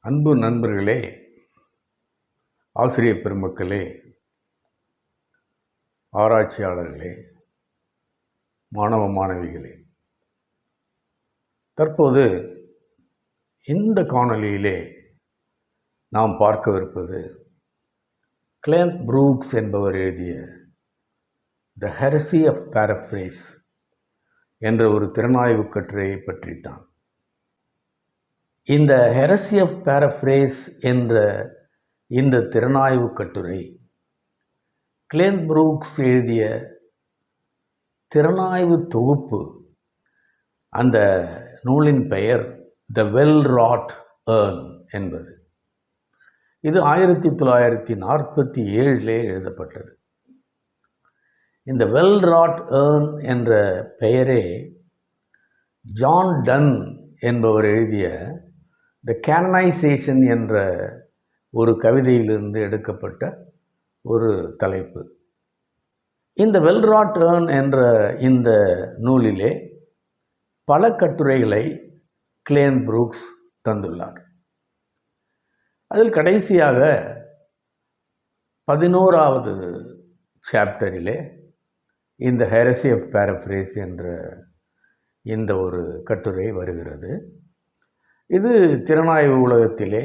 அன்பு நண்பர்களே, ஆசிரியர் பெருமக்களே, ஆராய்ச்சியாளர்களே, மாணவ மாணவிகளே, தற்போது இந்த காணொளியிலே நாம் பார்க்கவிருப்பது கிளென்த் ப்ரூக்ஸ் என்பவர் எழுதிய த ஹெரசி ஆஃப் பேரஃப்ரேஸ் என்ற ஒரு திறனாய்வு கட்டுரையை பற்றித்தான். இந்த ஹெரசி ஆஃப் பேரஃப்ரேஸ் என்ற இந்த திறனாய்வு கட்டுரை கிளென்த் ப்ரூக்ஸ் எழுதிய திறனாய்வு தொகுப்பு. அந்த நூலின் பெயர் த வெல் ராட் ஏர்ன் என்பது. இது 1947 எழுதப்பட்டது. இந்த வெல் ராட் ஏர்ன் என்ற பெயரே ஜான் டன் என்பவர் எழுதிய த கேனனைசேஷன் என்ற ஒரு கவிதையிலிருந்து எடுக்கப்பட்ட ஒரு தலைப்பு. இந்த வெல் ராட் ஏர்ன் என்ற இந்த நூலிலே பல கட்டுரைகளை கிளென்த் ப்ரூக்ஸ் தந்துள்ளார். அதில் கடைசியாக 11வது சாப்டரிலே இந்த ஹெரசி ஆஃப் பேரஃப்ரேஸ் என்ற இந்த ஒரு கட்டுரை வருகிறது. இது திறனாய்வு உலகத்திலே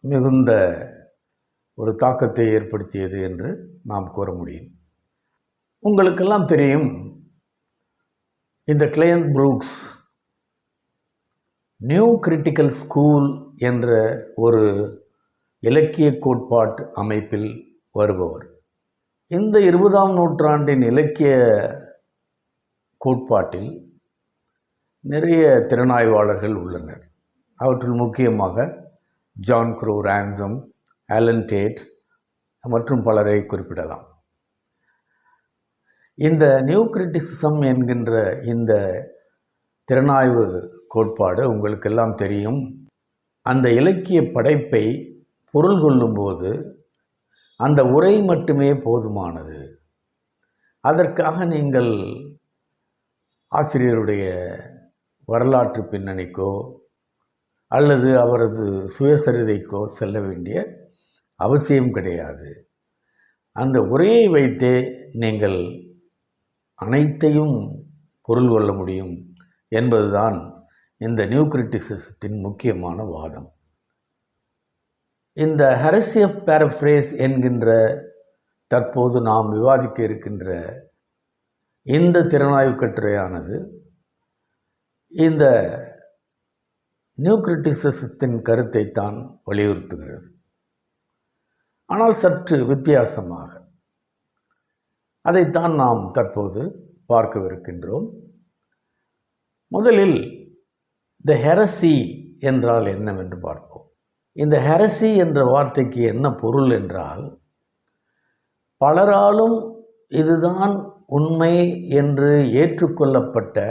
மிகுந்த ஒரு தாக்கத்தை ஏற்படுத்தியது என்று நாம் கூற முடியும். உங்களுக்கெல்லாம் தெரியும், இந்த கிளென்த் ப்ரூக்ஸ் நியூ கிரிட்டிக்கல் ஸ்கூல் என்ற ஒரு இலக்கிய கோட்பாட்டு அமைப்பில் வருபவர். இந்த 20ஆம் நூற்றாண்டின் இலக்கிய கோட்பாட்டில் நிறைய திறனாய்வாளர்கள் உள்ளனர். அவற்றில் முக்கியமாக John Crowe Ransom, Allen Tate மற்றும் பலரை குறிப்பிடலாம். இந்த நியூ கிரிட்டிசிசம் என்கின்ற இந்த திறனாய்வு கோட்பாடு உங்களுக்கெல்லாம் தெரியும். அந்த இலக்கிய படைப்பை பொருள் கொள்ளும்போது அந்த உரை மட்டுமே போதுமானது. அதற்காக நீங்கள் ஆசிரியருடைய வரலாற்று பின்னணிக்கோ அல்லது அவரது சுயசரிதைக்கோ செல்ல வேண்டிய அவசியம் கிடையாது. அந்த உரையை வைத்தே நீங்கள் அனைத்தையும் பொருள் கொள்ள முடியும் என்பதுதான் இந்த நியூ கிரிட்டிசிசத்தின் முக்கியமான வாதம். இந்த ஹெரசி ஆஃப் பேரஃப்ரேஸ் என்கின்ற தற்போது நாம் விவாதிக்க இருக்கின்ற இந்த திறனாய்வு கட்டுரையானது இந்த நியூ கிரிட்டிசிசத்தின் கருத்தை தான் வலியுறுத்துகிறது. ஆனால் சற்று வித்தியாசமாக. அதைத்தான் நாம் தற்போது பார்க்கவிருக்கின்றோம். முதலில் த ஹெரசி என்றால் என்னவென்று பார்ப்போம். இந்த ஹெரசி என்ற வார்த்தைக்கு என்ன பொருள் என்றால், பலராலும் இதுதான் உண்மை என்று ஏற்றுக்கொள்ளப்பட்ட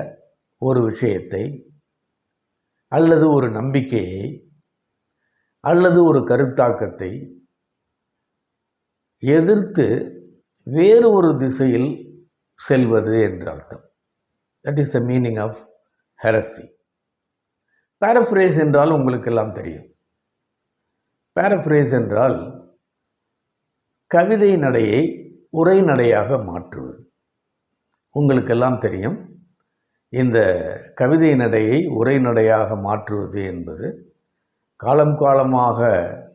ஒரு விஷயத்தை அல்லது ஒரு நம்பிக்கையை அல்லது ஒரு கருத்தாக்கத்தை எதிர்த்து வேறு ஒரு திசையில் செல்வது என்று அர்த்தம். That is the meaning of heresy. Paraphrase என்றால் உங்களுக்கெல்லாம் தெரியும். பேரஃப்ரேஸ் என்றால் கவிதை நடையை உரைநடையாக மாற்றுவது. உங்களுக்கெல்லாம் தெரியும், இந்த கவிதை நடையை உரைநடையாக மாற்றுவது என்பது காலம் காலமாக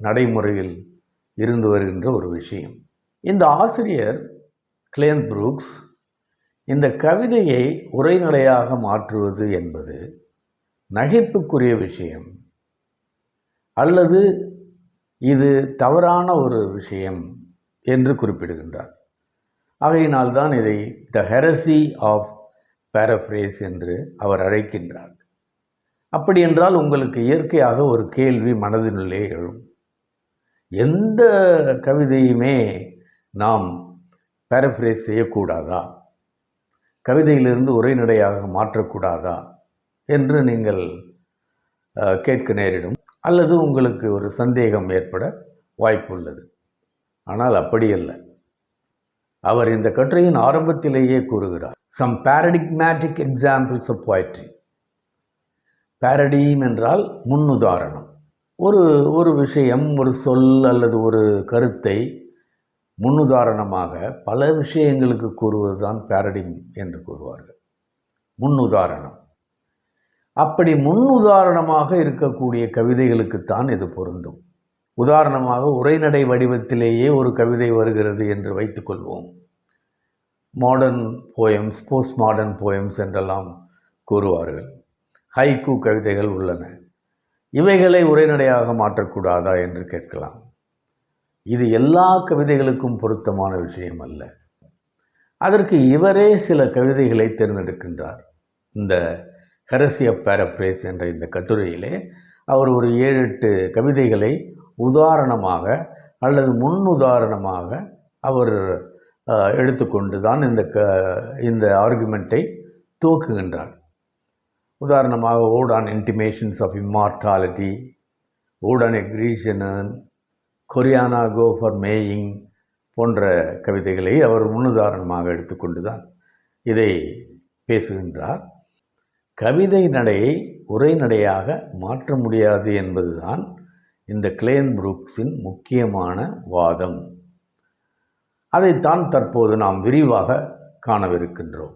நடைமுறையில் இருந்து வருகின்ற ஒரு விஷயம். இந்த ஆசிரியர் கிளென்த் ப்ரூக்ஸ் இந்த கவிதையை உரைநடையாக மாற்றுவது என்பது நகைப்புக்குரிய விஷயம் அல்லது இது தவறான ஒரு விஷயம் என்று குறிப்பிடுகின்றார். ஆகையினால்தான் இதை த ஹெரசி ஆஃப் பேரஃப்ரேஸ் என்று அவர் அழைக்கின்றார். அப்படி என்றால் உங்களுக்கு இயற்கையாக ஒரு கேள்வி மனதினுள்ளே எழும். எந்த கவிதையுமே நாம் பேரஃப்ரேஸ் செய்யக்கூடாதா? கவிதையிலிருந்து உரைநடையாக மாற்றக்கூடாதா என்று நீங்கள் கேட்க நேரிடும். அல்லது உங்களுக்கு ஒரு சந்தேகம் ஏற்பட வாய்ப்பு உள்ளது. ஆனால் அப்படியல்ல. அவர் இந்த கட்டுரையின் ஆரம்பத்திலேயே கூறுகிறார், some paradigmatic examples of poetry. Paradigm என்றால் முன்னுதாரணம். ஒரு ஒரு விஷயம், ஒரு சொல் அல்லது ஒரு கருத்தை முன்னுதாரணமாக பல விஷயங்களுக்கு கூறுவது தான் பாரடிம் என்று கூறுவார்கள். முன்னுதாரணம். அப்படி முன்னுதாரணமாக இருக்கக்கூடிய கவிதைகளுக்குத்தான் இது பொருந்தும். உதாரணமாக உரைநடை வடிவத்திலேயே ஒரு கவிதை வருகிறது என்று வைத்துக்கொள்வோம். Modern poems, post modern poems என்றெல்லாம் கூறுவார்கள். ஹைக்கூ கவிதைகள் உள்ளன. இவைகளை உரைநடையாக மாற்றக்கூடாதா என்று கேட்கலாம். இது எல்லா கவிதைகளுக்கும் பொருத்தமான விஷயம் அல்ல. அதற்கு இவரே சில கவிதைகளை தேர்ந்தெடுக்கின்றார். இந்த ஹெரசி ஆஃப் பேரஃப்ரேஸ் என்ற இந்த கட்டுரையிலே அவர் ஒரு 7-8 கவிதைகளை உதாரணமாக அல்லது முன்னுதாரணமாக அவர் எடுத்துக்கொண்டு தான் இந்த ஆர்குமெண்ட்டை துவக்குகின்றார். உதாரணமாக ode on intimations of immortality, ode on a Grecian urn, Corinna go for maying போன்ற கவிதைகளை அவர் முன்னுதாரணமாக எடுத்துக்கொண்டு தான் இதை பேசுகின்றார். கவிதை நடையை உரைநடையாக மாற்ற முடியாது என்பதுதான் இந்த கிளேன் புரூக்ஸின் முக்கியமான வாதம். அதைத்தான் தற்போது நாம் விரிவாக காணவிருக்கின்றோம்.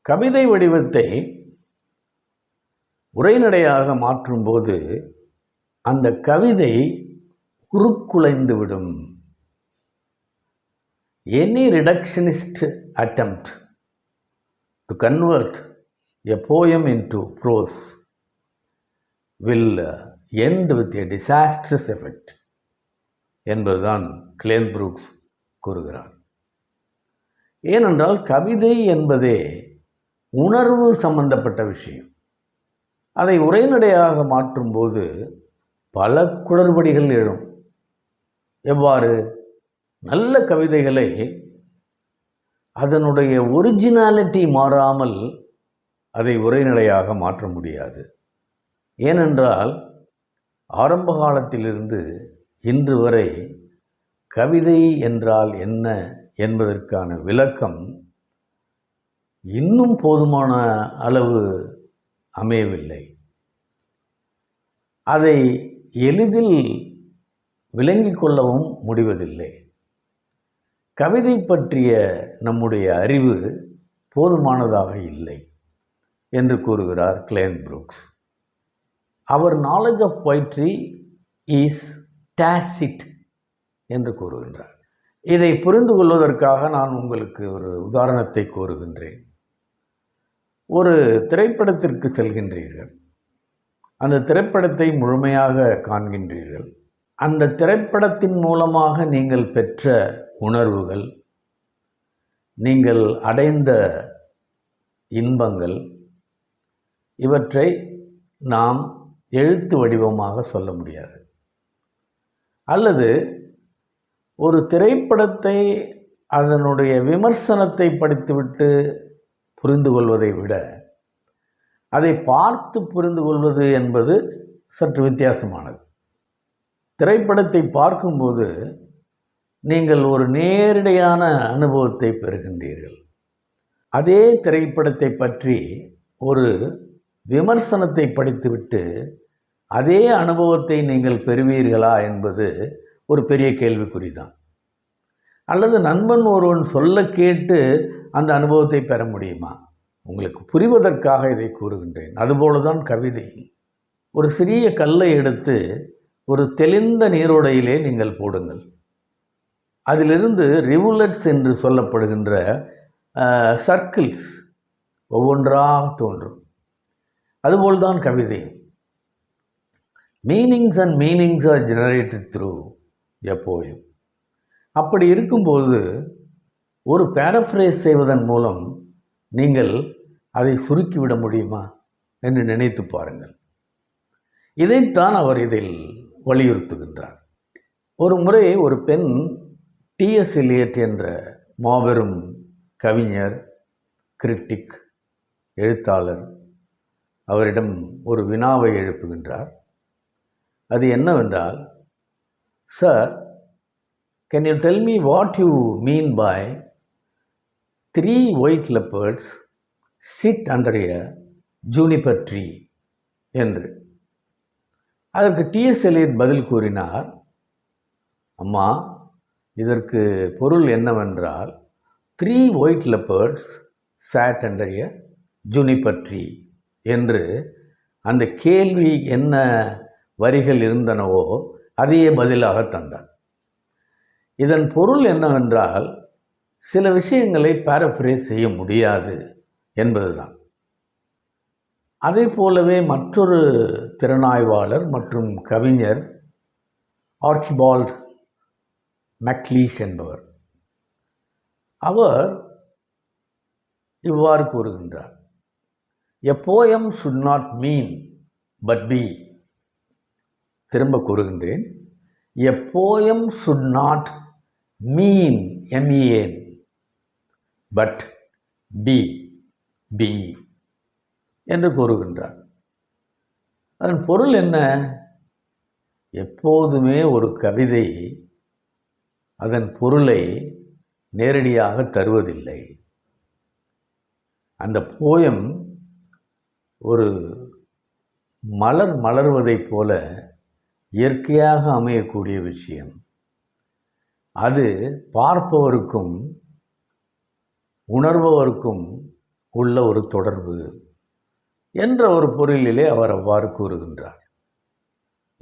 கவிதை வடிவத்தை உரைநடையாக மாற்றும்போது அந்த கவிதை உருக்குலைந்துவிடும். Any reductionist attempt to convert a poem into prose will end with a disastrous effect என்பதுதான் கிளேன் புரூக்ஸ் கூறுகிறார். ஏனென்றால் கவிதை என்பதே உணர்வு சம்பந்தப்பட்ட விஷயம். அதை உரைநடையாக மாற்றும்போது பல குளறுபடிகள் எழும். எவ்வாறு? நல்ல கவிதைகளை அதனுடைய ஒரிஜினாலிட்டி மாறாமல் அதை உரைநடையாக மாற்ற முடியாது. ஏனென்றால் ஆரம்ப காலத்திலிருந்து இன்று வரை கவிதை என்றால் என்ன என்பதற்கான விளக்கம் இன்னும் போதுமான அளவு அமையவில்லை. அதை எளிதில் விளங்கிக் கொள்ளவும் முடிவதில்லை. கவிதை பற்றிய நம்முடைய அறிவு போதுமானதாக இல்லை என்று கூறுகிறார் கிளேன் புரூக்ஸ். அவர் knowledge of poetry is tacit என்று கூறுகின்றார். இதை புரிந்து கொள்வதற்காக நான் உங்களுக்கு ஒரு உதாரணத்தை கூறுகின்றேன். ஒரு திரைப்படத்திற்கு செல்கின்றீர்கள். அந்த திரைப்படத்தை முழுமையாக காண்கின்றீர்கள். அந்த திரைப்படத்தின் மூலமாக நீங்கள் பெற்ற உணர்வுகள், நீங்கள் அடைந்த இன்பங்கள், இவற்றை நாம் எழுத்து வடிவமாக சொல்ல முடியாது. அல்லது ஒரு திரைப்படத்தை அதனுடைய விமர்சனத்தை படித்துவிட்டு புரிந்து கொள்வதை விட அதை பார்த்து புரிந்து கொள்வது என்பது சற்று வித்தியாசமானது. திரைப்படத்தை பார்க்கும்போது நீங்கள் ஒரு நேரடியான அனுபவத்தை பெறுகின்றீர்கள். அதே திரைப்படத்தை பற்றி ஒரு விமர்சனத்தை படித்துவிட்டு அதே அனுபவத்தை நீங்கள் பெறுவீர்களா என்பது ஒரு பெரிய கேள்விக்குறிதான். அல்லது நண்பன் ஒருவன் சொல்ல கேட்டு அந்த அனுபவத்தை பெற முடியுமா? உங்களுக்கு புரிவதற்காக இதை கூறுகின்றேன். அதுபோல தான் கவிதை. ஒரு சிறிய கல்லை எடுத்து ஒரு தெளிந்த நீரோடையிலே நீங்கள் போடுங்கள். அதிலிருந்து ரிவுலட்ஸ் என்று சொல்லப்படுகின்ற சர்க்கிள்ஸ் ஒவ்வொன்றாக தோன்றும். அதுபோல்தான் கவிதை. Meanings and meanings are generated through a poem. அப்படி இருக்கும்போது ஒரு பேரஃப்ரேஸ் செய்வதன் மூலம் நீங்கள் அதை சுருக்கிவிட முடியுமா என்று நினைத்து பாருங்கள். இதைத்தான் அவர் இதில் வலியுறுத்துகின்றார். ஒரு முறை ஒரு பெண் T.S. எலியட் என்ற மாபெரும் கவிஞர், கிரிட்டிக், எழுத்தாளர் அவரிடம் ஒரு வினாவை எழுப்புகின்றார். அது என்னவென்றால், sir, can you tell me what you mean by 3 white leopards sit under a juniper tree என்று. அதற்கு டிஎஸ் எலியட் பதில் கூறினார், அம்மா, இதற்கு பொருள் என்னவென்றால் 3 white leopards sat under a juniper tree என்று அந்த கேள்வி என்ன வரிகள் இருந்தனவோ அதையே பதிலாக தந்தார். இதன் பொருள் என்னவென்றால் சில விஷயங்களை பாரஃப்ரேஸ் செய்ய முடியாது என்பதுதான். அதே போலவே மற்றொரு திறனாய்வாளர் மற்றும் கவிஞர் ஆர்கிபால்ட் மெக்லீஷ் என்பவர், அவர் இவ்வாறு கூறுகின்றார், எ poem should not mean but be. திரும்ப கூறுகின்றேன், எ poem should not mean M-E-N but be என்று கூறுகின்றார். அதன் பொருள் என்ன? எப்போதுமே ஒரு கவிதை அதன் பொருளை நேரடியாக தருவதில்லை. அந்த போயம் ஒரு மலர் மலர்வதைப் போல இயற்கையாக அமையக்கூடிய விஷயம். அது பார்ப்பவருக்கும் உணர்பவருக்கும் உள்ள ஒரு தொடர்பு என்ற ஒரு பொருளிலே அவர் அவ்வாறு கூறுகின்றார்.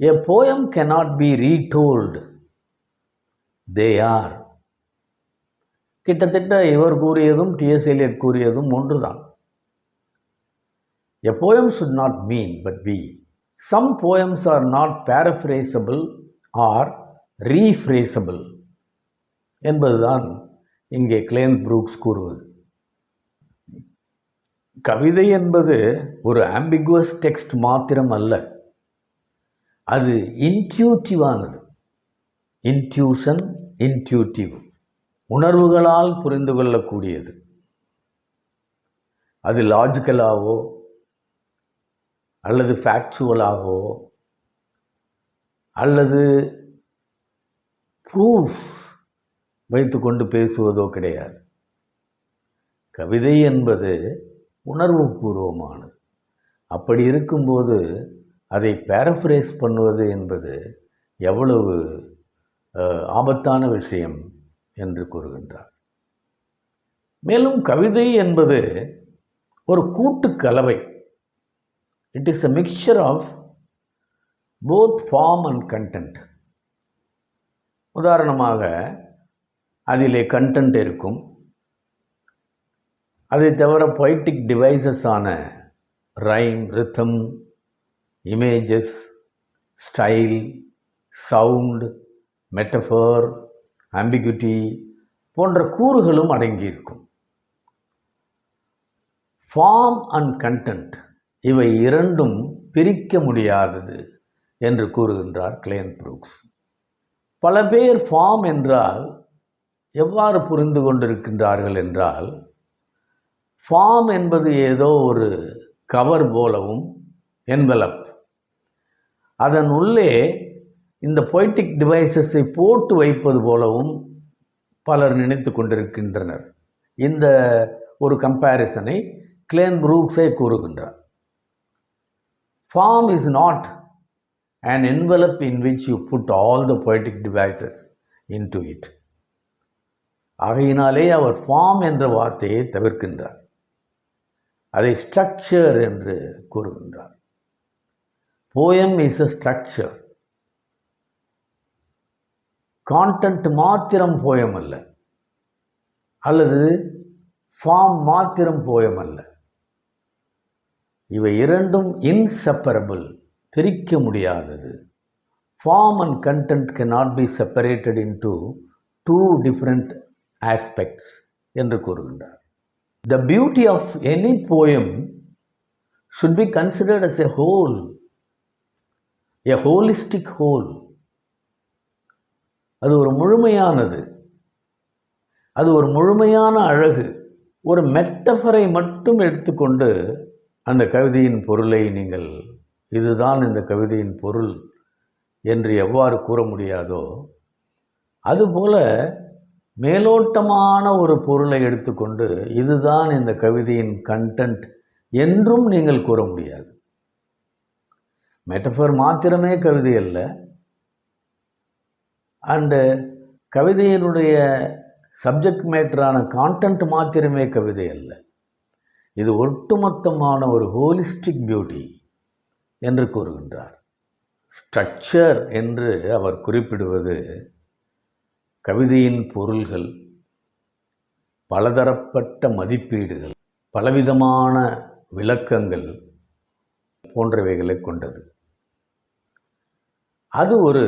A poem cannot be retold, they are. கிட்டத்தட்ட இவர் கூறியதும் டிஎஸ் எலியட் கூறியதும் ஒன்றுதான். A poem should not mean but be. Some poems are not paraphrasable or rephrasable என்பதுதான் இங்கே கிளேன் புரூக்ஸ் கூறுவது. கவிதை என்பது ஒரு ஆம்பிகுவஸ் டெக்ஸ்ட் மாத்திரம் அல்ல, அது இன்ட்யூட்டிவானது. இன்ட்யூஷன், இன்ட்யூட்டிவ், உணர்வுகளால் புரிந்து கொள்ளக்கூடியது. அது லாஜிக்கலாகவோ அல்லது ஃபேக்சுவலாகவோ அல்லது ப்ரூஃப்ஸ் வைத்துக்கொண்டு பேசுவதோ கிடையாது. கவிதை என்பது உணர்வு பூர்வமானது. அப்படி இருக்கும்போது அதை பேரஃப்ரேஸ் பண்ணுவது என்பது எவ்வளவு ஆபத்தான விஷயம் என்று கூறுகின்றார். மேலும் கவிதை என்பது ஒரு கூட்டு கலவை. It is a mixture of both form and content. உதாரணமாக அதிலே கண்டென்ட் இருக்கும், அதை தவிர பொய்டிக் டிவைசஸ் ஆன rhyme, rhythm, images, style, sound, metaphor, ambiguity போன்ற கூறுகளும் அடங்கியிருக்கும். ஃபார்ம் அண்ட் கண்டென்ட் இவை இரண்டும் பிரிக்க முடியாதது என்று கூறுகின்றார் கிளேன் புரூக்ஸ். பல பேர் ஃபார்ம் என்றால் எவ்வாறு புரிந்து கொண்டிருக்கின்றார்கள் என்றால், ஃபார்ம் என்பது ஏதோ ஒரு கவர் போலவும், என்வெலப், அதன் உள்ளே இந்த பொய்டிக் டிவைசஸை போட்டு வைப்பது போலவும் பலர் நினைத்து கொண்டிருக்கின்றனர். இந்த ஒரு கம்பேரிசனை கிளேன் புரூக்ஸே கூறுகின்றார். Form is not an envelope in which you put all the poetic devices into it. ஆகையினாலே அவர் ஃபார்ம் என்ற வார்த்தையை தவிர்க்கின்றார். அதை ஸ்ட்ரக்சர் என்று கூறுகின்றார். Poem is a structure. Content மாத்திரம் போயம் அல்ல, அல்லது ஃபார்ம் மாத்திரம் போயம் அல்ல. இவை இரண்டும் இன்செப்பரபிள், பிரிக்க முடியாதது. Form and content cannot be separated into two different aspects என்று கூறுகின்றார். The beauty of any poem should be considered as a whole, a holistic whole. அது ஒரு முழுமையானது, அது ஒரு முழுமையான அழகு. ஒரு மெட்டஃபரை மட்டும் எடுத்துக்கொண்டு அந்த கவிதையின் பொருளை நீங்கள் இதுதான் இந்த கவிதையின் பொருள் என்று எவ்வாறு கூற முடியாதோ, அதுபோல மேலோட்டமான ஒரு பொருளை எடுத்துக்கொண்டு இதுதான் இந்த கவிதையின் கண்டென்ட் என்றும் நீங்கள் கூற முடியாது. மெட்டஃபர் மாத்திரமே கவிதை அல்ல, அண்டு கவிதையினுடைய சப்ஜெக்ட் மேட்டரான கான்டென்ட் மாத்திரமே கவிதை அல்ல. இது ஒட்டுமொத்தமான ஒரு ஹோலிஸ்டிக் பியூட்டி என்று கூறுகின்றார். ஸ்ட்ரக்சர் என்று அவர் குறிப்பிடுவது கவிதையின் பொருள்கள், பலதரப்பட்ட மதிப்பீடுகள், பலவிதமான விளக்கங்கள் போன்றவைகளை கொண்டது. அது ஒரு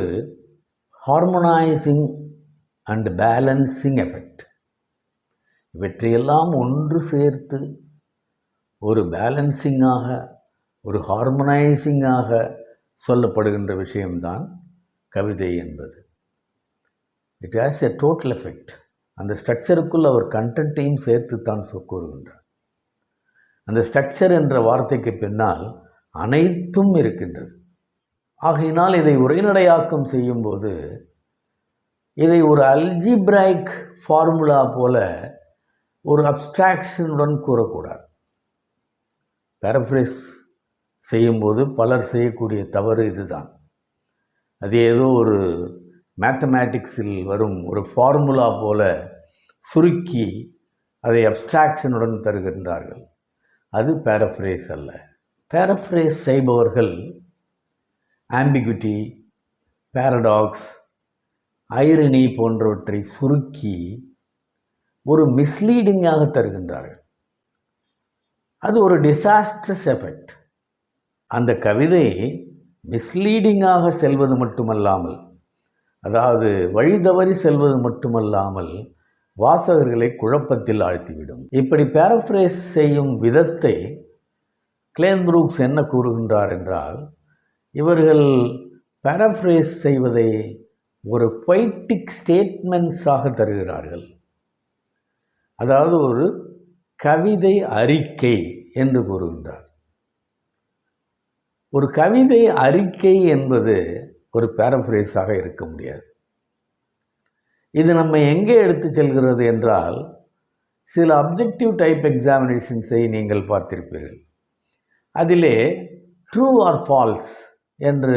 ஹார்மோனைசிங் அண்ட் பேலன்சிங் எஃபெக்ட். இவற்றையெல்லாம் ஒன்று சேர்த்து ஒரு பேலன்சிங்காக, ஒரு ஹார்மோனைசிங்காக சொல்லப்படுகின்ற விஷயம்தான் கவிதை என்பது. It has a total effect. அந்த ஸ்ட்ரக்சருக்குள் அவர் கண்டென்ட்டையும் சேர்த்து தான் கூறுகின்றார். அந்த ஸ்ட்ரக்சர் என்ற வார்த்தைக்கு பின்னால் அனைத்தும் இருக்கின்றது. ஆகையினால் இதை உரைநடையாக்கம் செய்யும்போது இதை ஒரு அல்ஜிப்ராய்க் ஃபார்முலா போல ஒரு அப்ஸ்ட்ராக்ஷனுடன் கூறக்கூடாது. பேரஃப்ரேஸ் செய்யும்போது பலர் செய்யக்கூடிய தவறு இதுதான். அது ஏதோ ஒரு மேத்தமேட்டிக்ஸில் வரும் ஒரு ஃபார்முலா போல சுருக்கி அதை அப்ஸ்ட்ராக்ஷனுடன் தருகின்றார்கள். அது பேரஃப்ரேஸ் அல்ல. பேரஃப்ரேஸ் செய்பவர்கள் ஆம்பிகுட்டி, பாரடாக்ஸ், ஐரணி போன்றவற்றை சுருக்கி ஒரு மிஸ்லீடிங்காக தருகின்றார்கள். அது ஒரு டிசாஸ்ட்ரஸ் எஃபெக்ட். அந்த கவிதை மிஸ்லீடிங்காக செல்வது மட்டுமல்லாமல், அதாவது வழி தவறி செல்வது மட்டுமல்லாமல் வாசகர்களை குழப்பத்தில் ஆழ்த்திவிடும். இப்படி பேரஃப்ரேஸ் செய்யும் விதத்தை கிளேன் புரூக்ஸ் என்ன கூறுகின்றார் என்றால், இவர்கள் பேரஃப்ரேஸ் செய்வதை ஒரு பொய்டிக் ஸ்டேட்மெண்ட்ஸாக தருகிறார்கள். அதாவது ஒரு கவிதை அறிக்கை என்று கூறுகின்றார். ஒரு கவிதை அறிக்கை என்பது ஒரு பேரஃப்ரேஸாக இருக்க முடியாது. இது நம்ம எங்கே எடுத்து செல்கிறது என்றால், சில அப்ஜெக்டிவ் டைப் எக்ஸாமினேஷன்ஸை நீங்கள் பார்த்திருப்பீர்கள். அதிலே ட்ரூ ஆர் ஃபால்ஸ் என்று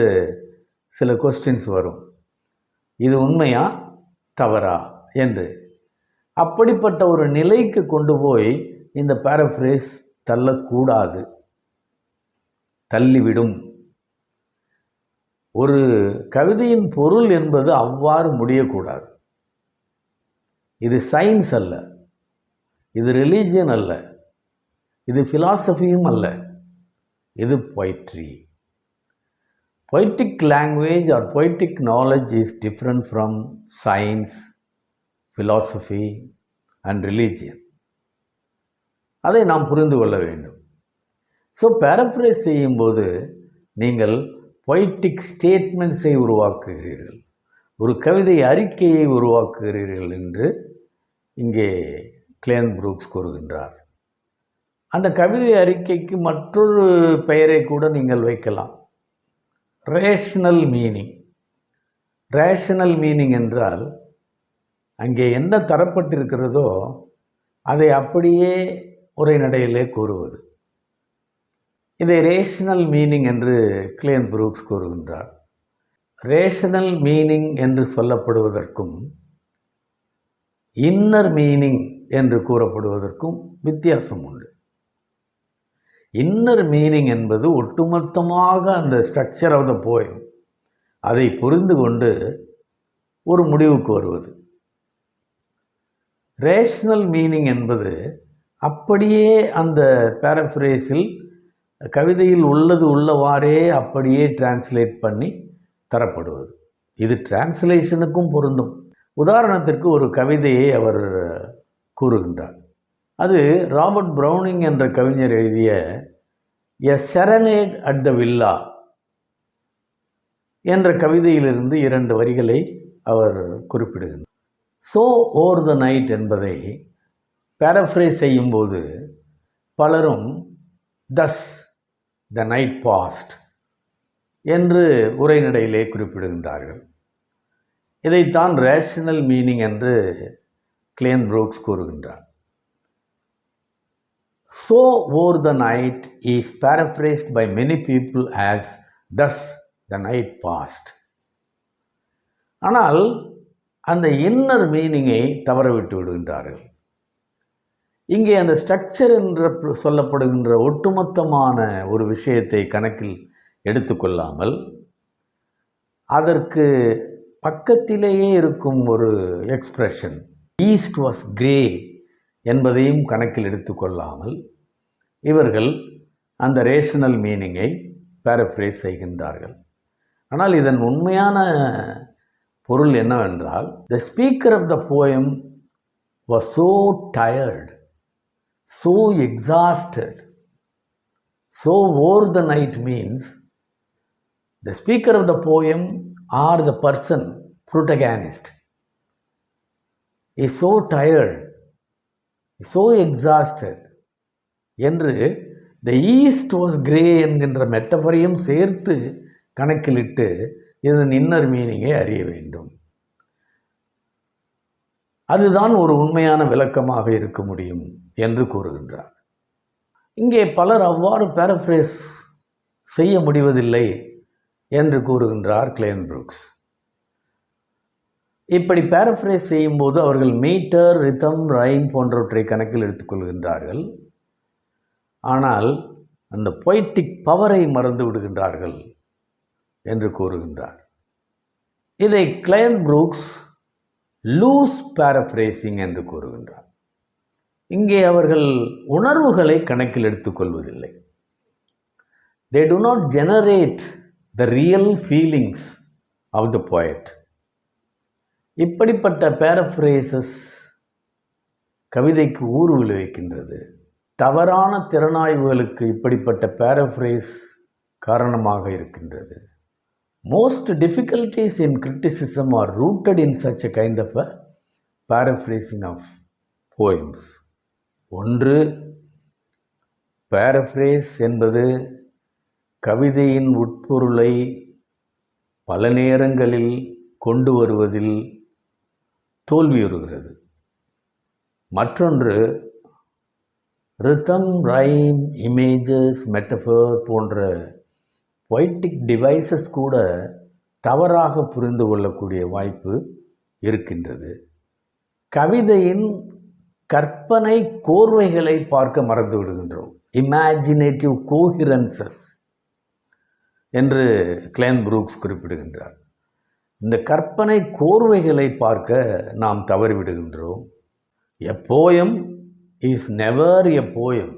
சில கொஸ்டின்ஸ் வரும். இது உண்மையா தவறா என்று. அப்படிப்பட்ட ஒரு நிலைக்கு கொண்டு போய் இந்த பேரஃப்ரேஸ் தள்ளக்கூடாது, தள்ளிவிடும். ஒரு கவிதையின் பொருள் என்பது அவ்வாறு முடியக்கூடாது. இது சயின்ஸ் அல்ல, இது ரிலீஜியன் அல்ல, இது ஃபிலாசபியும் அல்ல, இது poetry. Poetic language or poetic knowledge is different from science, philosophy and religion. அதை நாம் புரிந்து கொள்ள வேண்டும். ஸோ பேரஃப்ரேஸ் செய்யும்போது நீங்கள் பொய்டிக் ஸ்டேட்மெண்ட்ஸை உருவாக்குகிறீர்கள், ஒரு கவிதை அறிக்கையை உருவாக்குகிறீர்கள் என்று இங்கே கிளேன் புரூக்ஸ் கூறுகின்றார். அந்த கவிதை அறிக்கைக்கு மற்றொரு பெயரை கூட நீங்கள் வைக்கலாம், ரேஷனல் மீனிங். ரேஷனல் மீனிங் என்றால் அங்கே என்ன தரப்பட்டிருக்கிறதோ அதை அப்படியே உரைநடையிலே கூறுவது. இதை ரேஷனல் மீனிங் என்று கிளேன் புரூக்ஸ் கூறுகின்றார். ரேஷனல் மீனிங் என்று சொல்லப்படுவதற்கும் இன்னர் மீனிங் என்று கூறப்படுவதற்கும் வித்தியாசம் உண்டு. இன்னர் மீனிங் என்பது ஒட்டுமொத்தமாக அந்த ஸ்ட்ரக்சர் ஆஃப் த போயம் அதை புரிந்து கொண்டு ஒரு முடிவுக்கு வருவது. ரேஷனல் மீனிங் என்பது அப்படியே அந்த பேரஃப்ரேஸில் கவிதையில் உள்ளது உள்ளவாறே அப்படியே டிரான்ஸ்லேட் பண்ணி தரப்படுவது. இது டிரான்ஸ்லேஷனுக்கும் பொருந்தும். உதாரணத்திற்கு ஒரு கவிதையை அவர் கூறுகின்றார். அது ராபர்ட் ப்ரௌனிங் என்ற கவிஞர் எழுதிய எ செரனேட் அட் த வில்லா என்ற கவிதையிலிருந்து 2 வரிகளை அவர் குறிப்பிடுகின்றார். ஸோ ஓவர் த நைட் என்பதை பேரஃப்ரேஸ் செய்யும்போது பலரும் தஸ் த நைட் பாஸ்ட் என்று உரைநடையிலே குறிப்பிடுகின்றார்கள். இதைத்தான் ரேஷனல் மீனிங் என்று கிளேன் புரூக்ஸ் கூறுகின்றார். So over the night is paraphrased by many people as thus the night passed. ஆனால் அந்த இன்னர் மீனிங்கை தவறவிட்டு விடுகின்றார்கள். இங்கே அந்த ஸ்ட்ரக்சர் என்ற சொல்லப்படுகின்ற ஒட்டுமொத்தமான ஒரு விஷயத்தை கணக்கில் எடுத்துக்கொள்ளாமல் அதற்கு பக்கத்திலேயே இருக்கும் ஒரு எக்ஸ்பிரஷன் ஈஸ்ட் வாஸ் கிரே என்பதையும் கணக்கில் எடுத்துக்கொள்ளாமல் இவர்கள் அந்த ரேஷனல் மீனிங்கை பேரஃப்ரேஸ் செய்கின்றார்கள். ஆனால் இதன் உண்மையான பொருள் என்னவென்றால், the speaker of the poem was so tired, so exhausted, so wore the night means the speaker of the poem or the person protagonist is so tired, so exhausted என்று the east was grey என்கின்ற மெட்டஃபரையும் சேர்த்து கணக்கிலிட்டு இதன் inner மீனிங்கை அறிய வேண்டும். அதுதான் ஒரு உண்மையான விளக்கமாக இருக்க முடியும் என்று கூறுகின்றார். இங்கே பலர் அவ்வாறு பேரஃப்ரேஸ் செய்ய முடிவதில்லை என்று கூறுகின்றார் கிளேன் புரூக்ஸ். இப்படி பேரஃப்ரேஸ் செய்யும்போது அவர்கள் மீட்டர், ரிதம், ரைம் போன்றவற்றை கணக்கில் எடுத்துக்கொள்கின்றார்கள். ஆனால் அந்த பொய்டிக் பவரை மறந்து விடுகின்றார்கள் என்று கூறுகின்றார். இதை கிளேன் புரூக்ஸ் லூஸ் பேரஃப்ரேசிங் என்று கூறுகின்றார். இங்கே அவர்கள் உணர்வுகளை கணக்கில் எடுத்துக்கொள்வதில்லை. They do not generate the real feelings of the poet. இப்படிப்பட்ட பேரஃப்ரேசஸ் கவிதைக்கு ஊறு விளைவிக்கின்றது. தவறான திறனாய்வுகளுக்கு இப்படிப்பட்ட பேரஃப்ரேஸ் காரணமாக இருக்கின்றது. Most difficulties in criticism are rooted in such a kind of a paraphrasing of poems. ஒன்று, paraphrase என்பது கவிதையின் உட்பொருளை பல நேரங்களில் கொண்டு வருவதில் தோல்வியுறுகிறது. மற்றொன்று, ரிதம், ரைம், இமேஜஸ், மெட்டஃபர் போன்ற பொய்டிக் டிவைசஸ் கூட தவறாக புரிந்து கொள்ளக்கூடிய வாய்ப்பு இருக்கின்றது. கவிதையின் கற்பனை கோர்வைகளை பார்க்க மறந்து விடுகின்றோம். இமேஜினேட்டிவ் கோஹிரன்சஸ் என்று கிளேன் புரூக்ஸ் குறிப்பிடுகின்றார். இந்த கற்பனை கோர்வைகளை பார்க்க நாம் தவறிவிடுகின்றோம். A poem is never a poem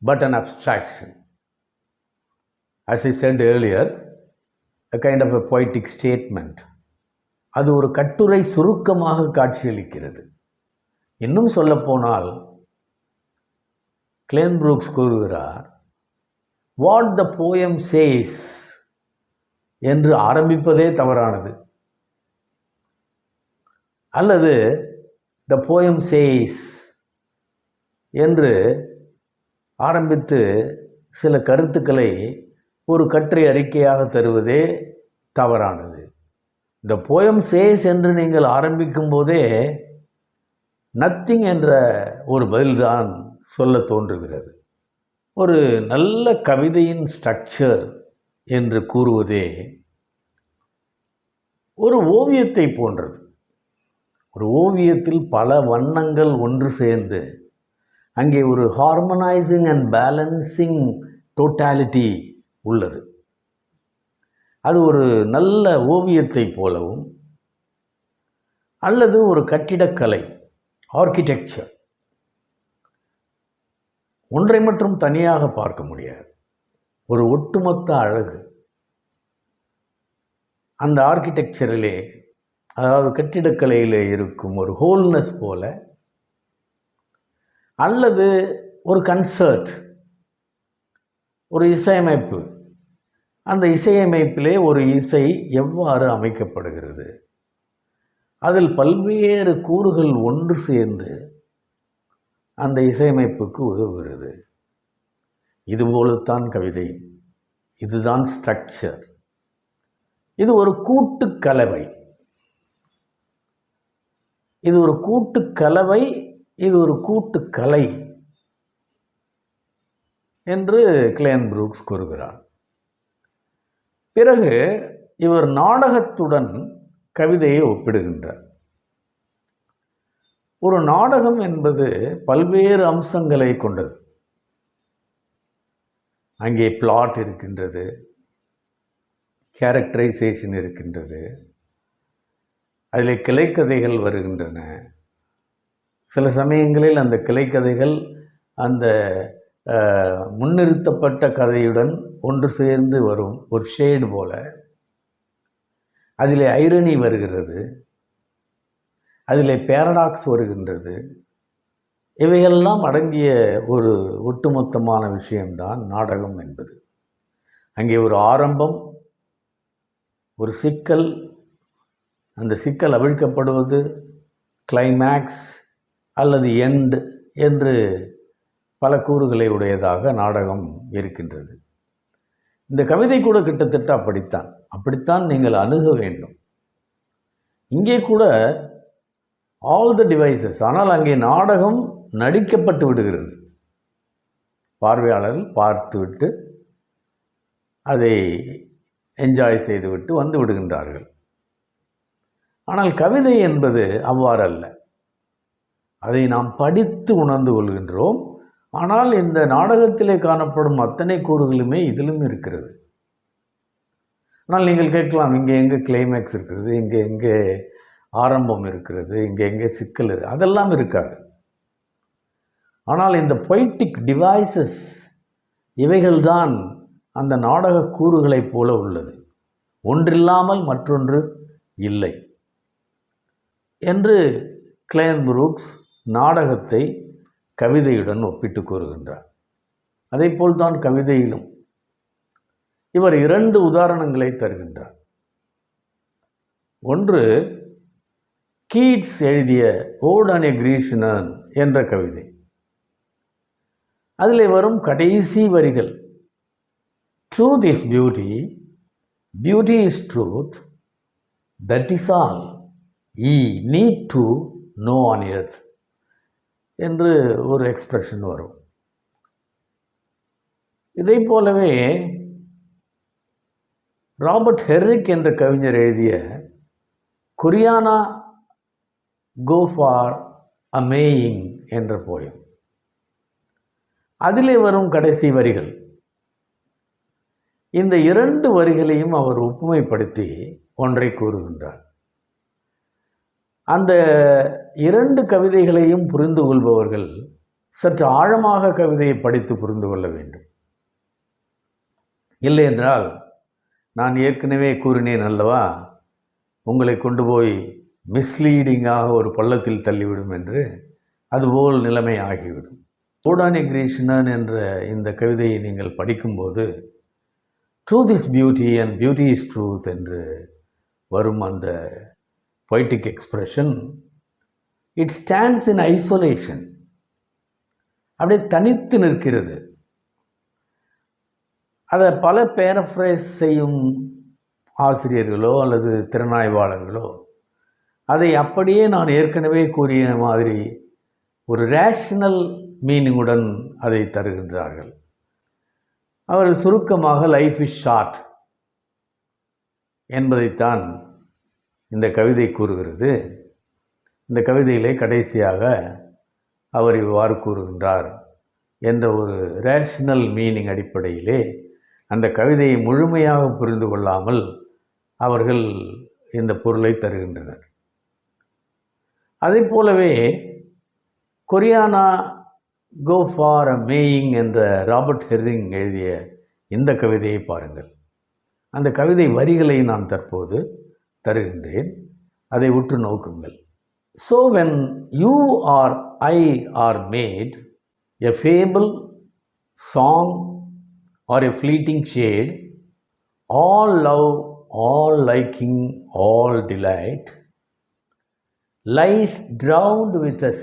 but an abstraction. As I said earlier, a kind of a poetic statement. அது ஒரு கட்டுரை சுருக்கமாக காட்சியளிக்கிறது. இன்னும் சொல்லப்போனால் கிளேன் புரூக்ஸ் கூறுகிறார், வாட் த போயம் சேஸ் என்று ஆரம்பிப்பதே தவறானது. அல்லது த போயம் சேஸ் என்று ஆரம்பித்து சில கருத்துக்களை ஒரு கட்டுரை அறிக்கையாக தருவதே தவறானது. இந்த போயம் சேஸ் என்று நீங்கள் ஆரம்பிக்கும் போதே நத்திங் என்ற ஒரு பதில்தான் சொல்ல தோன்றுகிறது. ஒரு நல்ல கவிதையின் ஸ்ட்ரக்சர் என்று கூறுவதே ஒரு ஓவியத்தை போன்றது. ஒரு ஓவியத்தில் பல வண்ணங்கள் ஒன்று சேர்ந்து அங்கே ஒரு ஹார்மனைசிங் அண்ட் பேலன்சிங் டோட்டாலிட்டி உள்ளது. அது ஒரு நல்ல ஓவியத்தை போலவும் அல்லது ஒரு கட்டிடக்கலை, ஆர்கிடெக்சர், ஒன்றை மட்டும் தனியாக பார்க்க முடியாது. ஒரு ஒட்டுமொத்த அழகு அந்த ஆர்கிடெக்சரிலே, அதாவது கட்டிடக்கலையிலே இருக்கும் ஒரு ஹோல்னஸ் போல, அல்லது ஒரு கன்சர்ட், ஒரு இசையமைப்பு, அந்த இசையமைப்பிலே ஒரு இசை எவ்வாறு அமைக்கப்படுகிறது, அதில் பல்வேறு கூறுகள் ஒன்று சேர்ந்து அந்த இசையமைப்புக்கு உதவுகிறது. இதுபோலத்தான் கவிதை. இதுதான் ஸ்ட்ரக்சர். இது ஒரு கூட்டுக்கலவை. இது ஒரு கூட்டுக்கலவை, இது ஒரு கூட்டுக்கலை என்று கிளேன் புரூக்ஸ் கூறுகிறார். பிறகு இவர் நாடகத்துடன் கவிதையை ஒப்பிடுகின்றார். ஒரு நாடகம் என்பது பல்வேறு அம்சங்களை கொண்டது. அங்கே பிளாட் இருக்கின்றது, கேரக்டரைசேஷன் இருக்கின்றது, அதில் கிளைக்கதைகள் வருகின்றன. சில சமயங்களில் அந்த கிளைக்கதைகள் அந்த முன்னிறுத்தப்பட்ட கதையுடன் ஒன்று சேர்ந்து வரும், ஒரு ஷேடு போல. அதில் ஐரணி வருகிறது, அதில் பேரடாக்ஸ் வருகின்றது. இவையெல்லாம் அடங்கிய ஒரு ஒட்டுமொத்தமான விஷயம்தான் நாடகம் என்பது. அங்கே ஒரு ஆரம்பம், ஒரு சிக்கல், அந்த சிக்கல் அவிழ்க்கப்படுவது, கிளைமேக்ஸ் அல்லது எண்ட் என்று பல கூறுகளை உடையதாக நாடகம் இருக்கின்றது. இந்த கவிதை கூட கிட்டத்தட்ட அப்படித்தான் நீங்கள் அணுக வேண்டும். இங்கே கூட ஆல் த டிவைசஸ், ஆனால் அங்கே நாடகம் நடிக்கப்பட்டு விடுகிறது. பார்வையாளர்கள் பார்த்துவிட்டு அதை என்ஜாய் செய்துவிட்டு வந்து விடுகின்றார்கள். ஆனால் கவிதை என்பது அவ்வாறு அல்ல. அதை நாம் படித்து உணர்ந்து கொள்கின்றோம். ஆனால் இந்த நாடகத்திலே காணப்படும் அத்தனை கூறுகளுமே இதிலும் இருக்கிறது. ஆனால் நீங்கள் கேட்கலாம், இங்கே எங்கே கிளைமேக்ஸ் இருக்கிறது, இங்கே எங்கே ஆரம்பம் இருக்கிறது, இங்கே எங்கே சிக்கல் இருக்குது? அதெல்லாம் இருக்காது. ஆனால் இந்த பொய்டிக் டிவைசஸ் இவைகள்தான் அந்த நாடக கூறுகளைப் போல உள்ளது. ஒன்றில்லாமல் மற்றொன்று இல்லை என்று கிளேன் புரூக்ஸ் நாடகத்தை கவிதையுடன் ஒப்பிட்டு கூறுகின்றார். அதைப்போல்தான் கவிதையிலும் இவர் 2 உதாரணங்களை தருகின்றார். ஒன்று கீட்ஸ் எழுதிய ஓட் ஆன் எ கிரீஷ்மன் என்ற கவிதை. அதில் வரும் கடைசி வரிகள், truth is beauty, beauty is truth, that is all E need to know on earth என்று ஒரு எக்ஸ்பிரஷன் வரும். இதை போலவே ராபர்ட் ஹெர்ரிக் என்ற கவிஞர் எழுதிய கொரியானா கோ ஃபார் அ மேயிங் என்ற போயம், அதிலே வரும் கடைசி வரிகள், இந்த 2 வரிகளையும் அவர் ஒப்புமைப்படுத்தி ஒன்றை கூறுகின்றார். அந்த 2 கவிதைகளையும் புரிந்து கொள்பவர்கள் சற்று ஆழமாக கவிதையை படித்து புரிந்து கொள்ள வேண்டும். இல்லை என்றால், நான் ஏற்கனவே கூறினேன் அல்லவா, உங்களை கொண்டு போய் மிஸ்லீடிங்காக ஒரு பள்ளத்தில் தள்ளிவிடும் என்று, அதுபோல் நிலைமை ஆகிவிடும். ஓட் ஆன் எ கிரீஷ்மன் என்ற இந்த கவிதையை நீங்கள் படிக்கும்போது truth is beauty and beauty is truth என்று வரும் அந்த poetic expression, it stands in isolation. அப்படியே தனித்து நிற்கிறது. அதை பல பேரஃப்ரேஸ் செய்யும் ஆசிரியர்களோ அல்லது திறனாய்வாளர்களோ அதை அப்படியே நான் ஏற்கனவே கூறிய மாதிரி ஒரு ரேஷனல் மீனிங்குடன் அதை தருகின்றார்கள். அவர்கள் சுருக்கமாக லைஃப் இஸ் ஷார்ட் என்பதைத்தான் இந்த கவிதை கூறுகிறது. இந்த கவிதையிலே கடைசியாக அவர் இவ்வாறு கூறுகின்றார் என்ற ஒரு ரேஷனல் மீனிங் அடிப்படையிலே அந்த கவிதையை முழுமையாக புரிந்து கொள்ளாமல் அவர்கள் இந்த பொருளை தருகின்றனர். அதை போலவே கொரியானா கோ ஃபார் அ மேயிங் என்ற ராபர்ட் ஹெர்ரிங் எழுதிய இந்த கவிதையை பாருங்கள். அந்த கவிதை வரிகளை நான் தற்போது தருகின்றேன், அதை உற்று நோக்குங்கள். So when you or I are made, a fable, song or a fleeting shade, all love, all liking, all delight, lies drowned with us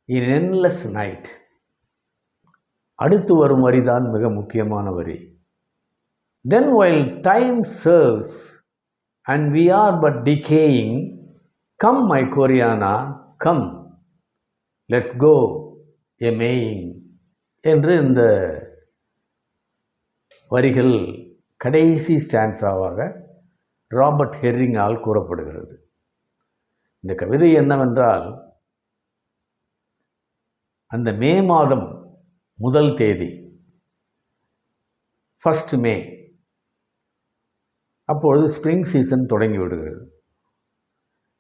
in endless night. அடுத்து வரும் வரிதான் மிக முக்கியமான வரி. Then while time serves and we are but decaying, come my Koryana, come, let's go a-maying என்று இந்த வரிகள் கடைசி ஸ்டான்ஸாவாக Robert ஹெர்ரிங்கால் கூறப்படுகிறது. இந்த கவிதை என்னவென்றால், அந்த மே மாதம் 1 தேதி 1 மே, அப்பொழுது ஸ்ப்ரிங் சீசன் தொடங்கி விடுகிறது.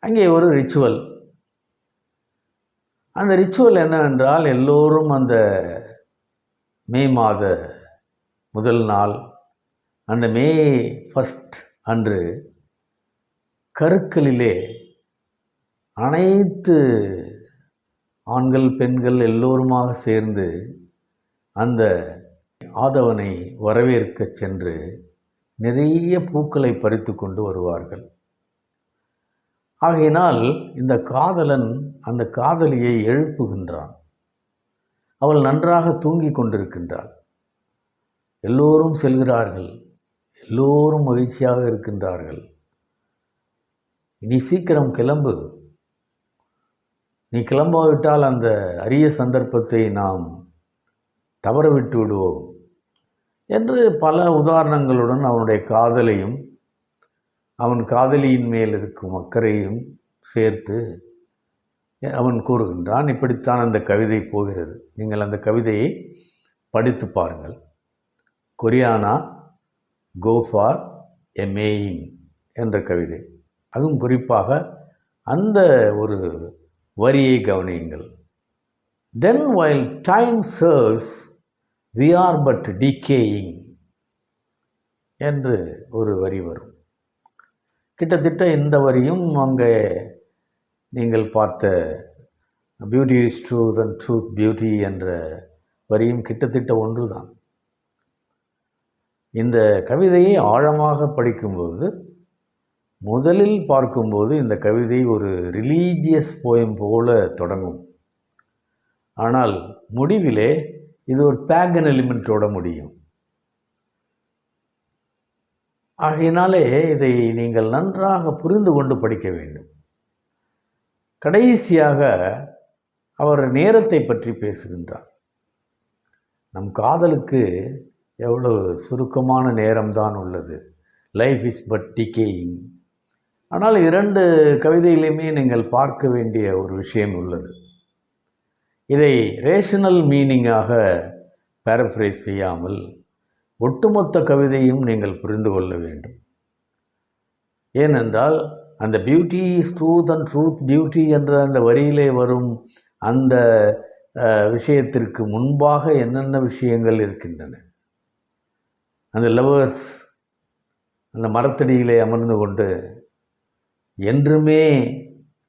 அங்கே ஒரு ரிச்சுவல். அந்த ரிச்சுவல் என்னவென்றால், எல்லோரும் அந்த மே மாத 1 நாள், அந்த மே 1 அன்று கருக்களிலே அனைத்து ஆண்கள் பெண்கள் எல்லோருமாக சேர்ந்து அந்த ஆதவனை வரவேற்க சென்று நிறைய பூக்களை பறித்து கொண்டு வருவார்கள். ஆகையினால் இந்த காதலன் அந்த காதலியை எழுப்புகின்றான். அவள் நன்றாக தூங்கிக் கொண்டிருக்கின்றாள். எல்லோரும் செல்கிறார்கள். எல்லோரும் மகிழ்ச்சியாக இருக்கின்றார்கள். நீ சீக்கிரம் கிளம்பு, நீ கிளம்பாவிட்டால் அந்த அரிய சந்தர்ப்பத்தை நாம் தவறவிட்டு விடுவோம் என்று பல உதாரணங்களுடன் அவனுடைய காதலையும் அவன் காதலியின் மேல் இருக்கும் அக்கறையும் சேர்த்து அவன் கூறுகின்றான். இப்படித்தான் அந்த கவிதை போகிறது. நீங்கள் அந்த கவிதையை படித்து பாருங்கள். கொரியானா கோ ஃபார் எ மேயிங் என்ற கவிதை. அதுவும் குறிப்பாக அந்த ஒரு வரியை கவனியுங்கள். தென் while time serves we are but decaying என்று ஒரு வரி வரும். கிட்டத்தட்ட இந்த வரியும் அங்கே நீங்கள் பார்த்த beauty is truth and truth beauty என்ற வரியும் கிட்டத்தட்ட ஒன்றுதான். இந்த கவிதையை ஆழமாக படிக்கும்போது, முதலில் பார்க்கும்போது இந்த கவிதை ஒரு ரிலீஜியஸ் போயம் போல தொடங்கும். ஆனால் முடிவிலே இது ஒரு பேகன் எலிமெண்ட்டோட முடியும். ஆகையினாலே இதை நீங்கள் நன்றாக புரிந்து கொண்டு படிக்க வேண்டும். கடைசியாக அவர் நேரத்தை பற்றி பேசுகின்றார். நம் காதலுக்கு எவ்வளவு சுருக்கமான நேரம்தான் உள்ளது. Life is but decaying. ஆனால் 2 கவிதையிலுமே நீங்கள் பார்க்க வேண்டிய ஒரு விஷயம் உள்ளது. இதை ரேஷனல் மீனிங்காக பேரஃப்ரேஸ் செய்யாமல் ஒட்டுமொத்த கவிதையும் நீங்கள் புரிந்து கொள்ள வேண்டும். ஏனென்றால் அந்த beauty is truth and truth beauty என்ற அந்த வரியிலே வரும் அந்த விஷயத்திற்கு முன்பாக என்னென்ன விஷயங்கள் இருக்கின்றன. அந்த லவர்ஸ் அந்த மரத்தடியிலே அமர்ந்து கொண்டு என்றுமே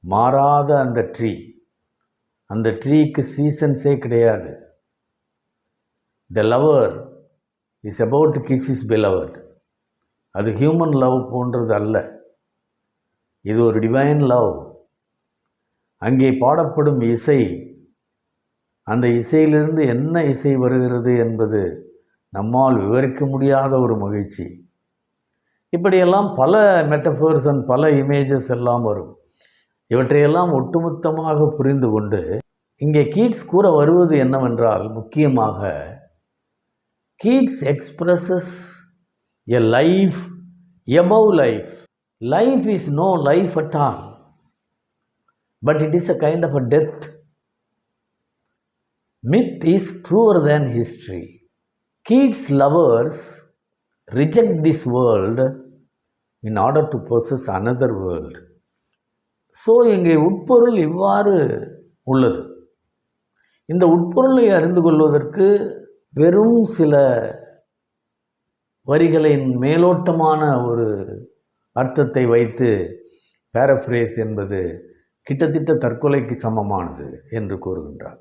மாறாத அந்த ட்ரீ, அந்த ட்ரீக்கு சீசன்ஸே கிடையாது. த lower is about to kiss is beloved. அது ஹியூமன் லவ் போன்றது அல்ல, இது ஒரு டிவைன் லவ். அங்கே பாடப்படும் இசை, அந்த இசையிலிருந்து என்ன இசை வருகிறது என்பது நம்மால் விவரிக்க முடியாத ஒரு மகிழ்ச்சி. இப்படியெல்லாம் பல மெட்டஃபர்ஸ் அண்ட் பல இமேஜஸ் எல்லாம் வரும். இவற்றையெல்லாம் ஒட்டுமொத்தமாக புரிந்து கொண்டு இங்கே கீட்ஸ் கூற வருவது என்னவென்றால், முக்கியமாக Keats expresses a life above life. Life is no life at all, but it is a kind of a death. Myth is truer than history. Keats' lovers reject this world in order to possess another world. So இங்கே உட்பொருள் இவ்வாறு உள்ளது. இந்த உட்பொருளை அறிந்து கொள்வதற்கு வெறும் சில வரிகளின் மேலோட்டமான ஒரு அர்த்தத்தை வைத்து பேரஃப்ரேஸ் என்பது கிட்டத்தட்ட தற்கொலைக்கு சமமானது என்று கூறுகின்றார்.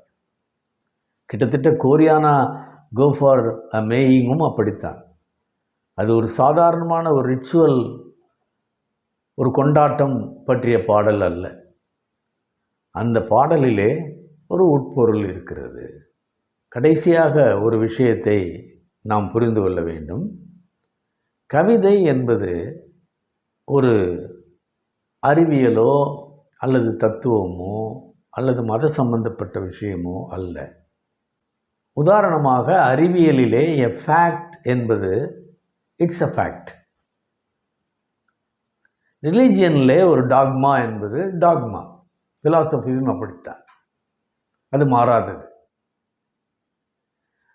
கிட்டத்தட்ட கோரியானா கோ ஃபார் அ மேயிங்கும் அப்படித்தான். அது ஒரு சாதாரணமான ஒரு ரிச்சுவல், ஒரு கொண்டாட்டம் பற்றிய பாடல் அல்ல. அந்த பாடலிலே ஒரு உட்பொருள் இருக்கிறது. கடைசியாக ஒரு விஷயத்தை நாம் புரிந்து கொள்ள வேண்டும். கவிதை என்பது ஒரு அறிவியலோ அல்லது தத்துவமோ அல்லது மத சம்பந்தப்பட்ட விஷயமோ அல்ல. உதாரணமாக அறிவியலிலே எ ஃபேக்ட் என்பது இட்ஸ் அ ஃபேக்ட். ரிலீஜியனில் ஒரு டாக்மா என்பது டாக்மா, ஃபிலாசபியும் அப்படித்தான், அது மாறாதது.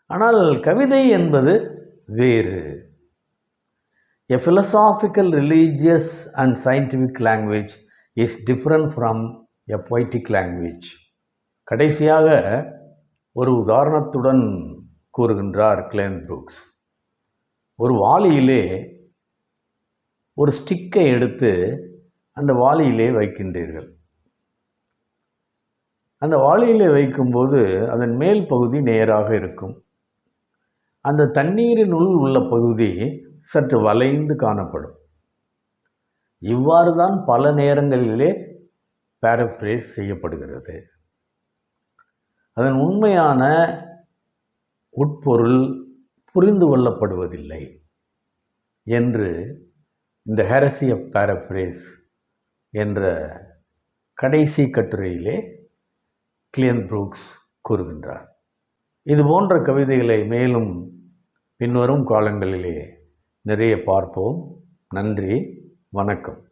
ஆனால் கவிதை என்பது வேறு. A philosophical, religious and scientific language is different from a poetic language. கடைசியாக ஒரு உதாரணத்துடன் கூறுகின்றார் கிளென் புரூக்ஸ். ஒரு வாளியிலே ஒரு ஸ்டிக்கை எடுத்து அந்த வாளியிலே வைக்கின்றீர்கள். அந்த வாளியிலே வைக்கும்போது அதன் மேல் பகுதி நேராக இருக்கும். அந்த தண்ணீரினுள் உள்ள பகுதி சற்று வளைந்து காணப்படும். இவ்வாறு தான் பல நேரங்களிலே பேரஃப்ரேஸ் செய்யப்படுகிறது. அதன் உண்மையான உட்பொருள் புரிந்து கொள்ளப்படுவதில்லை என்று இந்த ஹெரசி ஆஃப் பேரஃப்ரேஸ் என்ற கடைசி கட்டுரையிலே கிளென் புரூக்ஸ் கூறுகின்றார். இது போன்ற கவிதைகளை மேலும் பின்வரும் காலங்களிலே நிறைய பார்ப்போம். நன்றி, வணக்கம்.